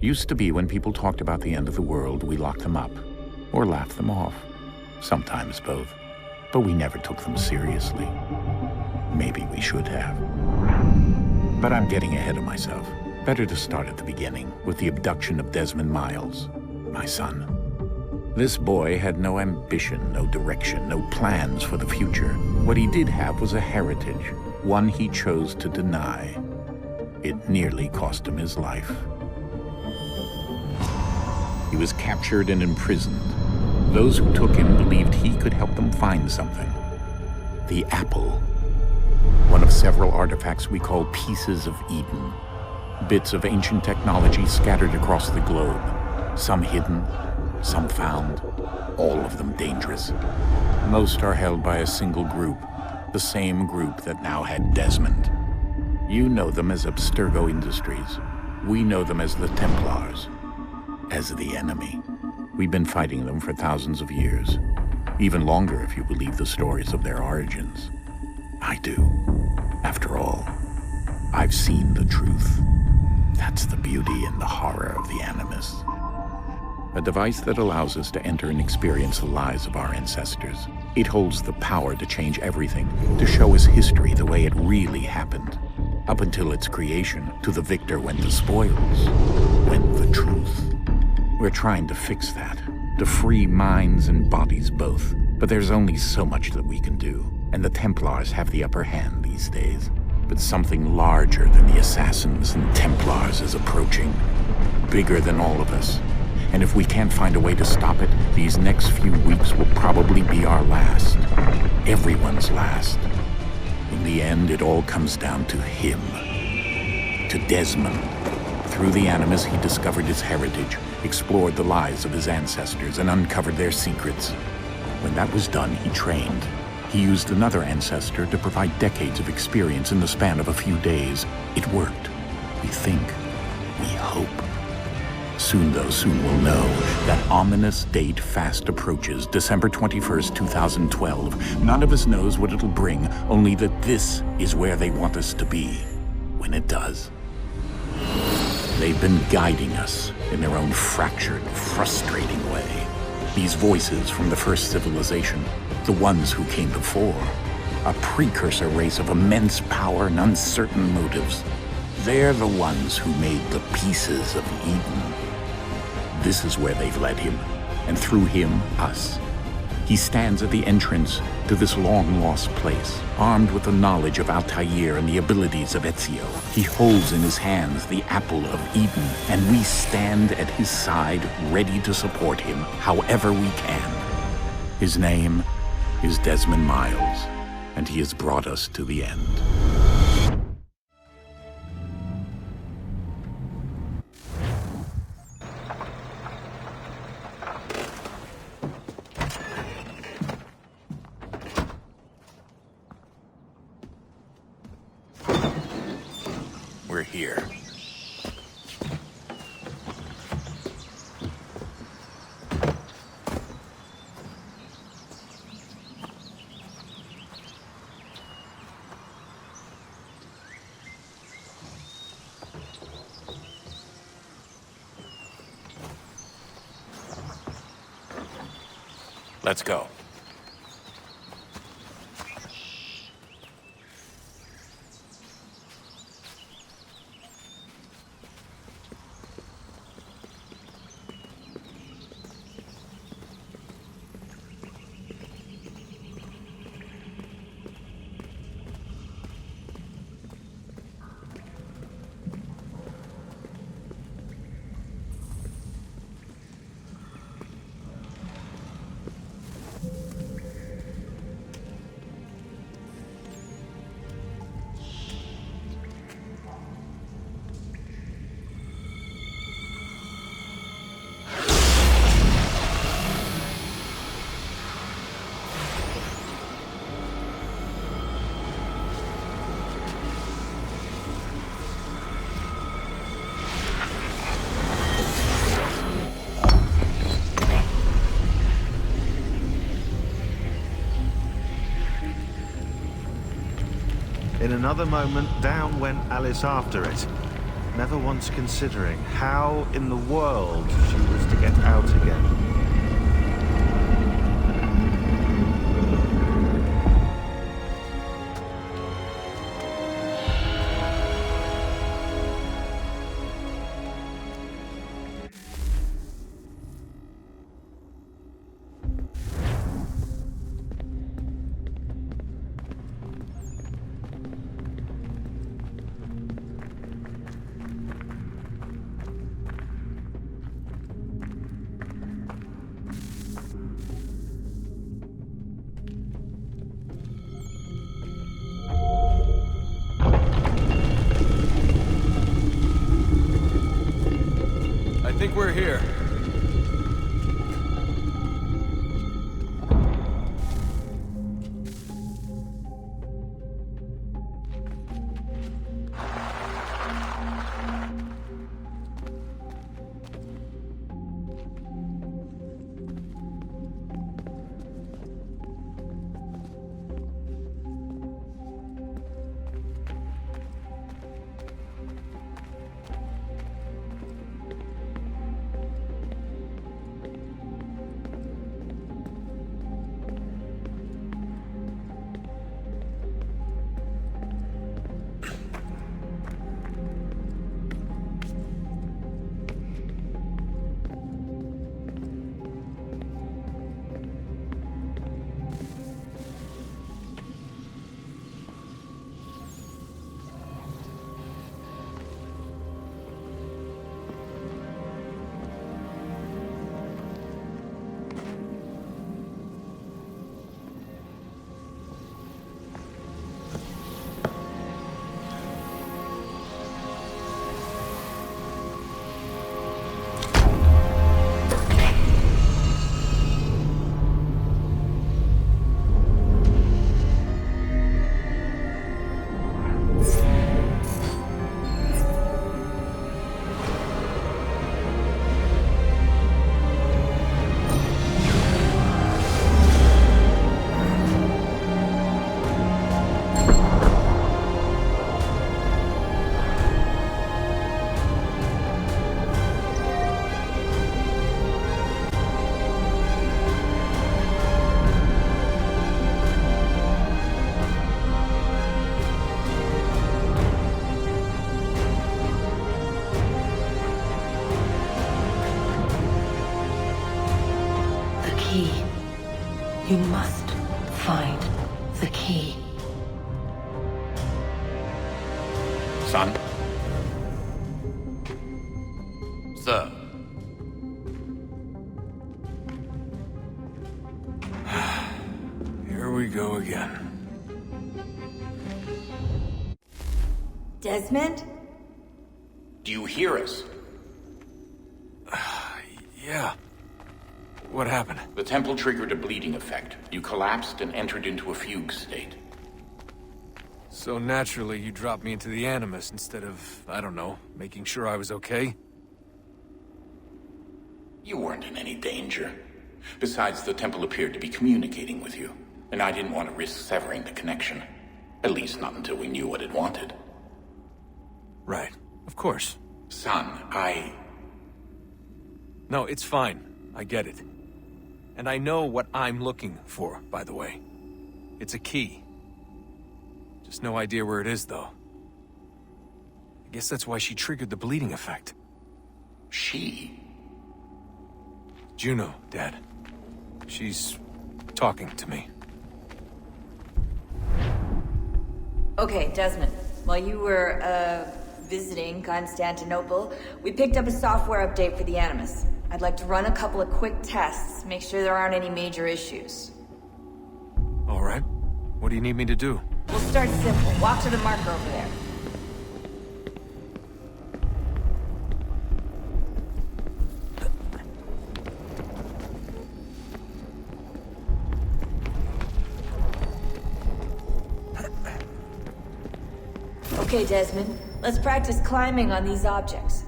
Used to be when people talked about the end of the world, we locked them up, or laughed them off. Sometimes both. But we never took them seriously. Maybe we should have. But I'm getting ahead of myself. Better to start at the beginning, with the abduction of Desmond Miles, my son. This boy had no ambition, no direction, no plans for the future. What he did have was a heritage, one he chose to deny. It nearly cost him his life. He was captured and imprisoned. Those who took him believed he could help them find something. The apple. One of several artifacts we call pieces of Eden. Bits of ancient technology scattered across the globe. Some hidden, some found, all of them dangerous. Most are held by a single group, the same group that now had Desmond. You know them as Abstergo Industries. We know them as the Templars, as the enemy. We've been fighting them for thousands of years, even longer if you believe the stories of their origins. I do. After all, I've seen the truth. That's the beauty and the horror of the Animus. A device that allows us to enter and experience the lives of our ancestors. It holds the power to change everything, to show us history the way it really happened. Up until its creation, to the victor went the spoils, went the truth. We're trying to fix that, to free minds and bodies both. But there's only so much that we can do, and the Templars have the upper hand these days. But something larger than the Assassins and Templars is approaching, bigger than all of us. And if we can't find a way to stop it, these next few weeks will probably be our last. Everyone's last. In the end, it all comes down to him. To Desmond. Through the Animus, he discovered his heritage, explored the lives of his ancestors, and uncovered their secrets. When that was done, he trained. He used another ancestor to provide decades of experience in the span of a few days. It worked. We think. We hope. Soon we'll know. That ominous date fast approaches, December 21st, 2012. None of us knows what it'll bring, only that this is where they want us to be, when it does. They've been guiding us in their own fractured, frustrating way. These voices from the first civilization, the ones who came before, a precursor race of immense power and uncertain motives. They're the ones who made the pieces of Eden. This is where they've led him, and through him, us. He stands at the entrance to this long-lost place, armed with the knowledge of Altair and the abilities of Ezio. He holds in his hands the apple of Eden, and we stand at his side, ready to support him however we can. His name is Desmond Miles, and he has brought us to the end. We're here. Let's go. In another moment, down went Alice after it. never once considering how in the world she was to get out again. I think we're here. You must find the key. Son? Sir. Here we go again. Desmond? Do you hear us? Yeah. What happened? The temple triggered a bleeding effect. You collapsed and entered into a fugue state. So naturally, you dropped me into the Animus instead of, I don't know, making sure I was okay? You weren't in any danger. Besides, the temple appeared to be communicating with you, and I didn't want to risk severing the connection. At least not until we knew what it wanted. Right. Of course. Son, No, it's fine. I get it. And I know what I'm looking for, by the way. It's a key. Just no idea where it is, though. I guess that's why she triggered the bleeding effect. She? Juno, Dad. She's talking to me. Okay, Desmond. While you were, visiting Constantinople, we picked up a software update for the Animus. I'd like to run a couple of quick tests, make sure there aren't any major issues. All right. What do you need me to do? We'll start simple. Walk to the marker over there. Okay, Desmond. Let's practice climbing on these objects.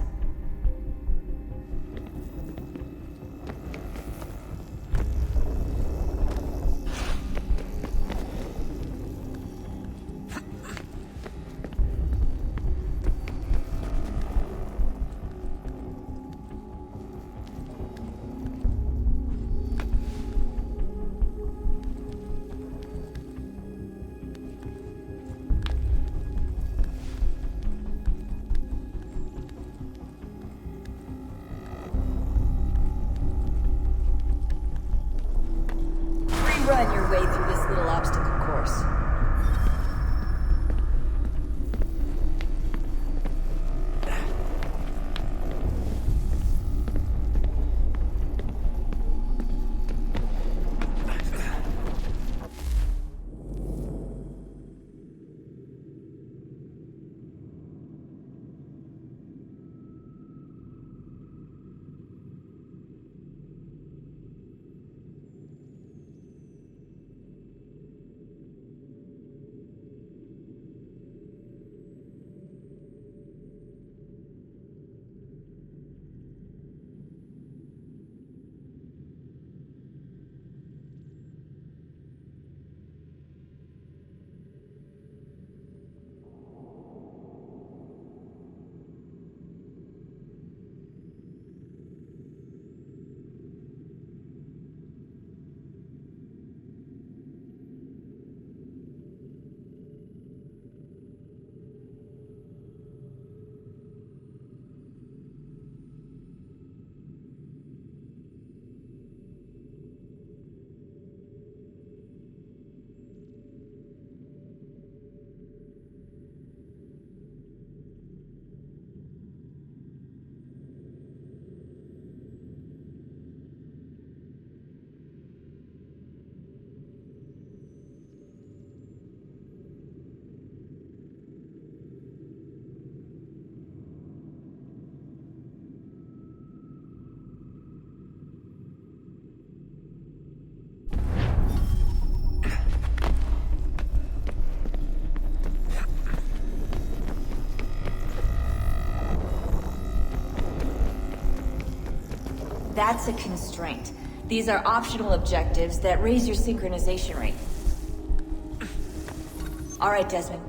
That's a constraint. These are optional objectives that raise your synchronization rate. All right, Desmond.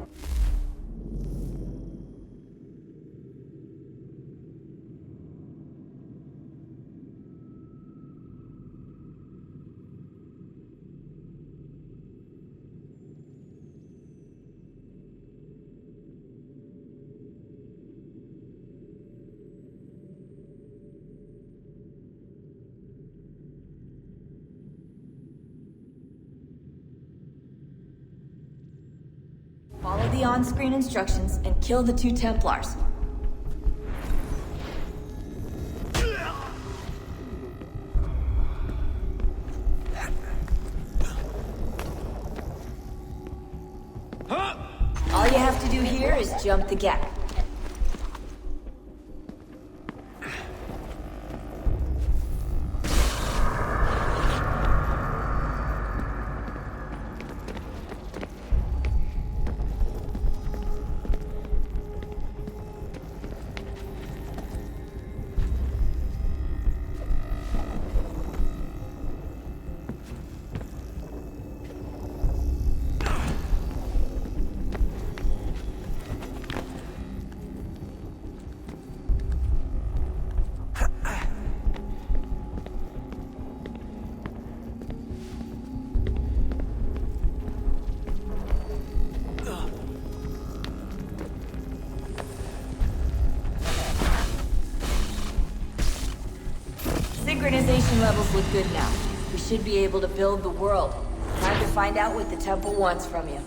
Follow the on-screen instructions and kill the 2 Templars. All you have to do here is jump the gap. Synchronization levels look good now. We should be able to build the world. Time to find out what the temple wants from you.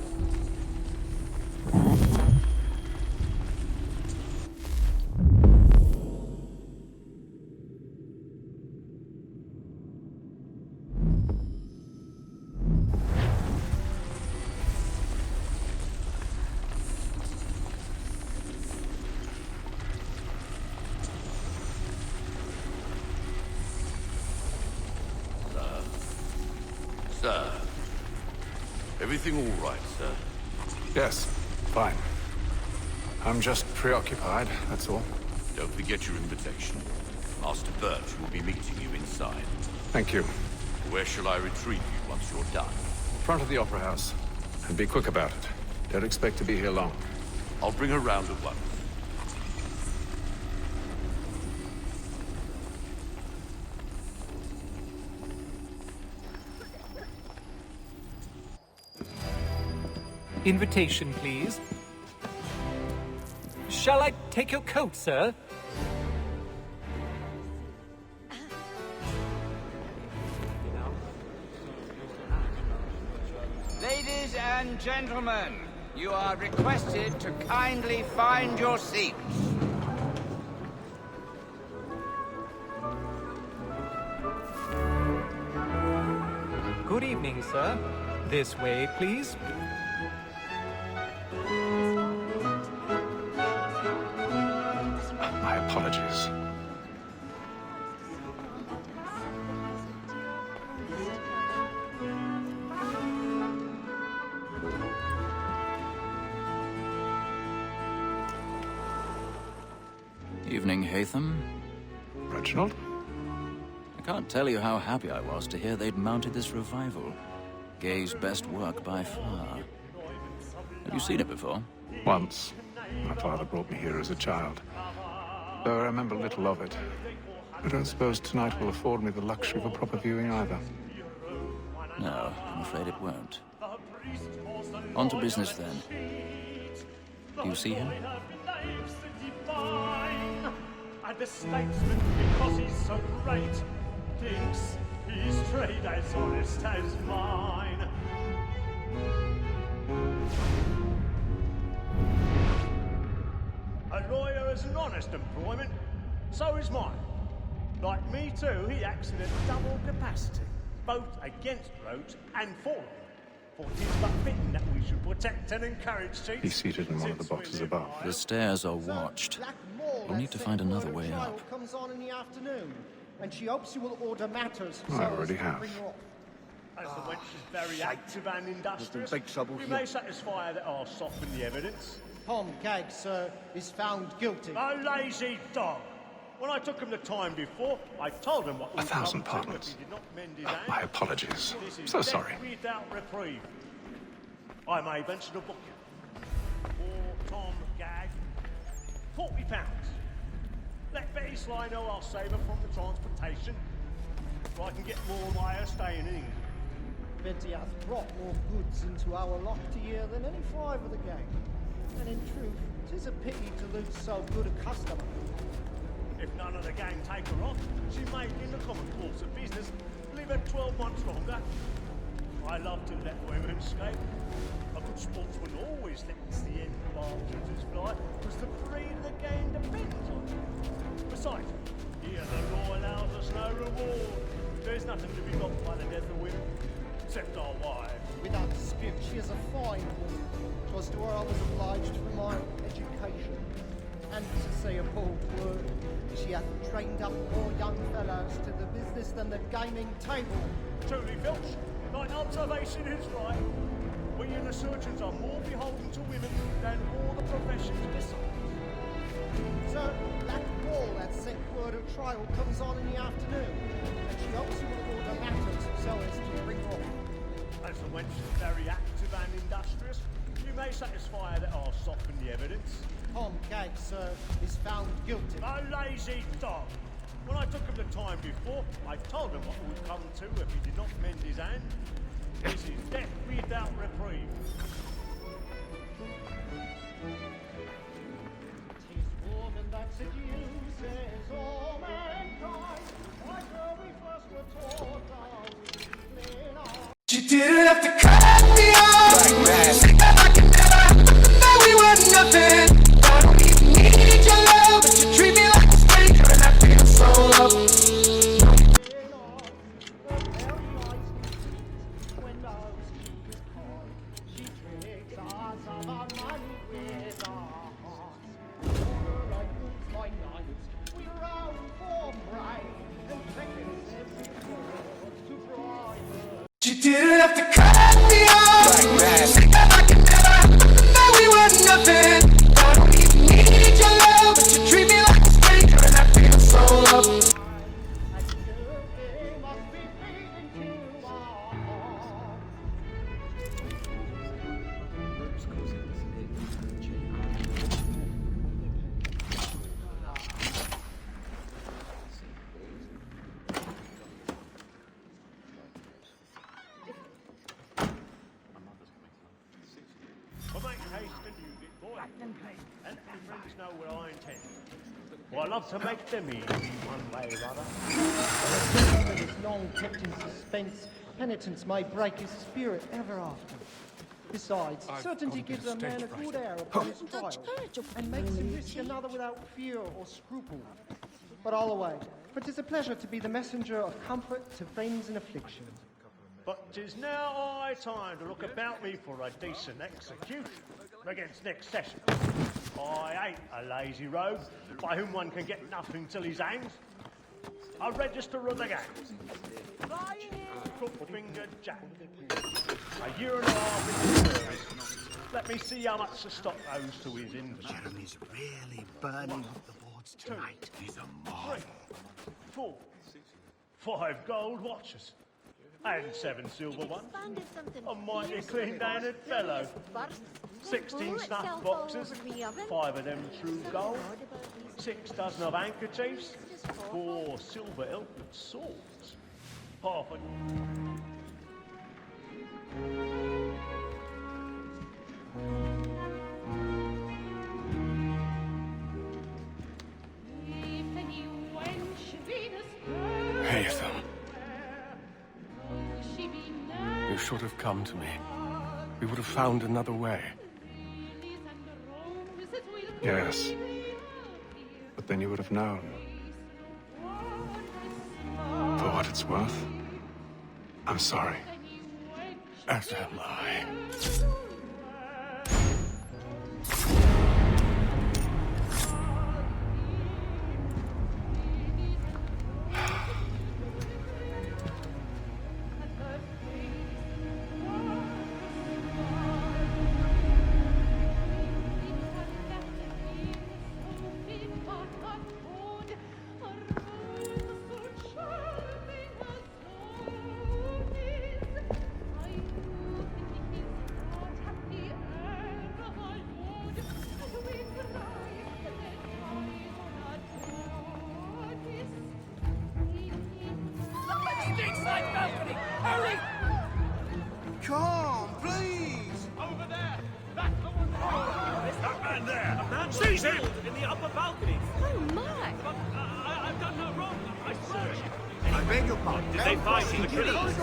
Sir. Everything all right, sir? Yes, fine. I'm just preoccupied, that's all. Don't forget your invitation. Master Birch will be meeting you inside. Thank you. Where shall I retrieve you once you're done? Front of the Opera House. And be quick about it. Don't expect to be here long. I'll bring her round at once. Invitation, please. Shall I take your coat, sir? Ladies and gentlemen, you are requested to kindly find your seats. Good evening, sir. This way, please. My apologies. Evening, Haytham. Reginald? I can't tell you how happy I was to hear they'd mounted this revival. Gay's best work by far. Have you seen it before? Once. My father brought me here as a child. Though I remember little of it. I don't suppose tonight will afford me the luxury of a proper viewing either. No, I'm afraid it won't. On to business, then. Do you see him? And the statesman, because he's so great, thinks his trade as honest as mine. A lawyer is an honest employment, so is mine. Like me too, he acts in a double capacity, both against rogues and for them. For it is but fitting that we should protect and encourage cheats. He's seated in one of the boxes above. The stairs are watched. We'll need to find another way up. Comes on in the afternoon, and she hopes you will order matters. I already have. As the wench is very active and industrious, big trouble we here. may satisfy her that I'll soften the evidence. Tom Gagg, sir, is found guilty. A lazy dog! When I took him the time before, I told him what would come to 1,000 if pardons. he did not mend his hand. My apologies. This is So death sorry. without reprieve. I may venture to book you. Or Tom Gag. £40. Let Betty Sly know I'll save her from the transportation, so I can get more wire staying in England. Betty hath brought more goods into our locked year than any 5 of the gang. And in truth, 'tis a pity to lose so good a customer. If none of the gang take her on, she may, in the common course of business, live her 12 months longer. I love to let women escape. A good sportsman always lets the end partridges fly, because the breed of the game depends on it. Besides, here the law allows us no reward. There's nothing to be got by the death of women, except our wives. Without dispute, she is a fine woman. 'Twas to her I was obliged for my education. And to say a bold word, she hath trained up more young fellows to the business than the gaming table. Truly, Filch, thine observation is right. We and the surgeons are more beholden to women than all the professions besides. Sir, that ball that sent word of trial comes on in the afternoon, and she hopes you will order matters so as to bring off. As the wench is very active and industrious, you may satisfy that I'll soften the evidence. Tom Gag, sir, is found guilty. A lazy dog! When I took him the time before, I told him what would come to if he did not mend his hand. This is death without reprieve. 'Tis woman that seduces all mankind, like her we first were taught our weakling art. You didn't have to cut me off. Like that. I can never know we were nothing. I don't even need your love, but you treat me like a stranger, and I feel so loved. You didn't have to cut me off. Like that. I can never know we were nothing. I don't even need your love, but you treat me like a stranger, and I feel so loved. Well, I love to make them easy one way or other. When a gentleman is long kept in suspense, penitence may break his spirit ever after. Besides, certainty gives a man a good air upon his trial, and makes him risk another without fear or scruple. But all away, for 'tis a pleasure to be the messenger of comfort to friends in affliction. But 'tis now high time to look about me for a decent execution against next session. I ain't a lazy rogue by whom one can get nothing till he's hanged. A register of the gang. Crook-fingered Jack. A year and a half in the service. Let me see how much the stock owes to his inventory. Jeremy's really burning up the boards tonight. He's a marvel. 4, 5 gold watches. And 7 silver ones. A mighty clean-handed fellow. 16 snuff boxes, 5 of them true gold, 6 dozen of handkerchiefs, 4 silver hilted swords, half a... Haytham. You should have come to me. We would have found another way. Yes. But then you would have known. For what it's worth, I'm sorry. As am I. man there! Seize him! In the upper balcony. Oh my! But I've done no wrong. I searched. I beg your pardon. Did they find the killers?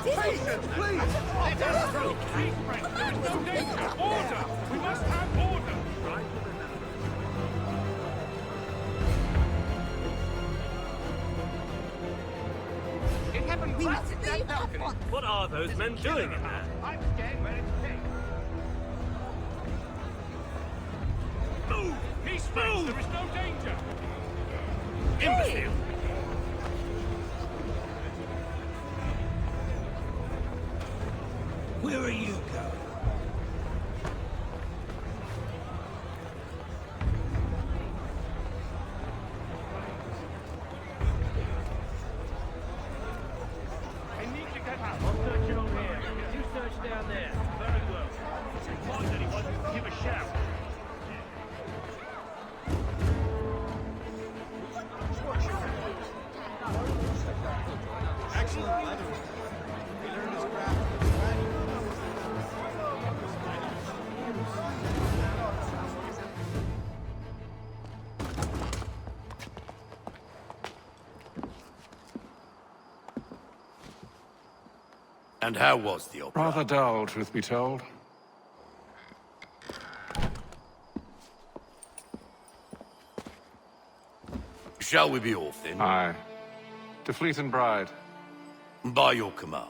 Patience, please! Let us go. Keep breath. There is no danger. Order. We must have order. Right. It happened right at that balcony. What are those men doing in there? I'm staying where it's safe. Move! Peace, move! There is no danger. Imbecile! Where are you going? I need to get out. I'll search it over here. You search down there. Very well. If you find anyone, give a shout. Excellent. He learned his craft. And how was the opera? Rather dull, truth be told. Shall we be off then? Aye. To Fleet and Bride. By your command.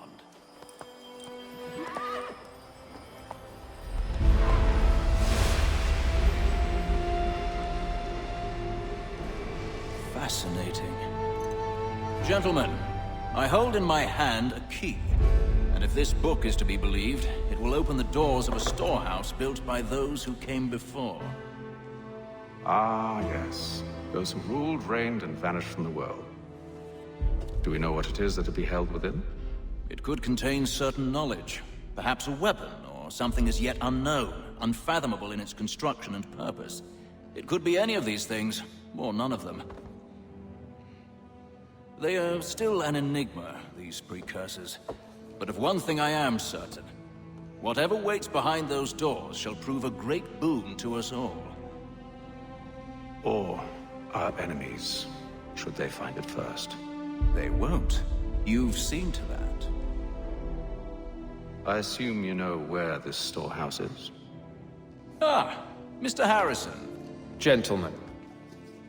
Fascinating. Gentlemen, I hold in my hand a key. And if this book is to be believed, it will open the doors of a storehouse built by those who came before. Ah, yes. Those who ruled, reigned, and vanished from the world. Do we know what it is that to be held within? It could contain certain knowledge. Perhaps a weapon, or something as yet unknown, unfathomable in its construction and purpose. It could be any of these things, or none of them. They are still an enigma, these precursors. But of one thing I am certain. Whatever waits behind those doors shall prove a great boon to us all. Or our enemies, should they find it first. They won't. You've seen to that. I assume you know where this storehouse is? Ah, Mr. Harrison. Gentlemen,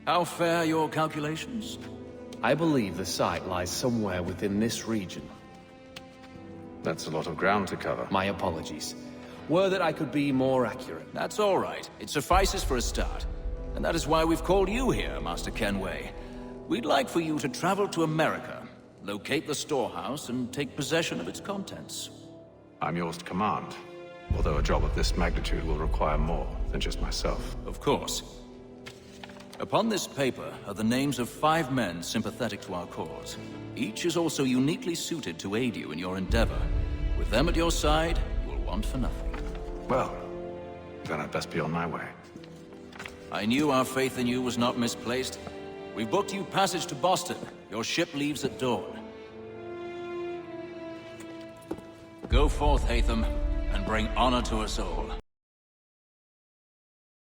How fare your calculations? I believe the site lies somewhere within this region. That's a lot of ground to cover. My apologies. Were that I could be more accurate. That's all right. It suffices for a start. And that is why we've called you here, Master Kenway. We'd like for you to travel to America, locate the storehouse, and take possession of its contents. I'm yours to command, although a job of this magnitude will require more than just myself. Of course. Upon this paper are the names of 5 men sympathetic to our cause. Each is also uniquely suited to aid you in your endeavor. With them at your side, you will want for nothing. Well, then I'd best be on my way. I knew our faith in you was not misplaced. We've booked you passage to Boston. Your ship leaves at dawn. Go forth, Hatham, and bring honor to us all.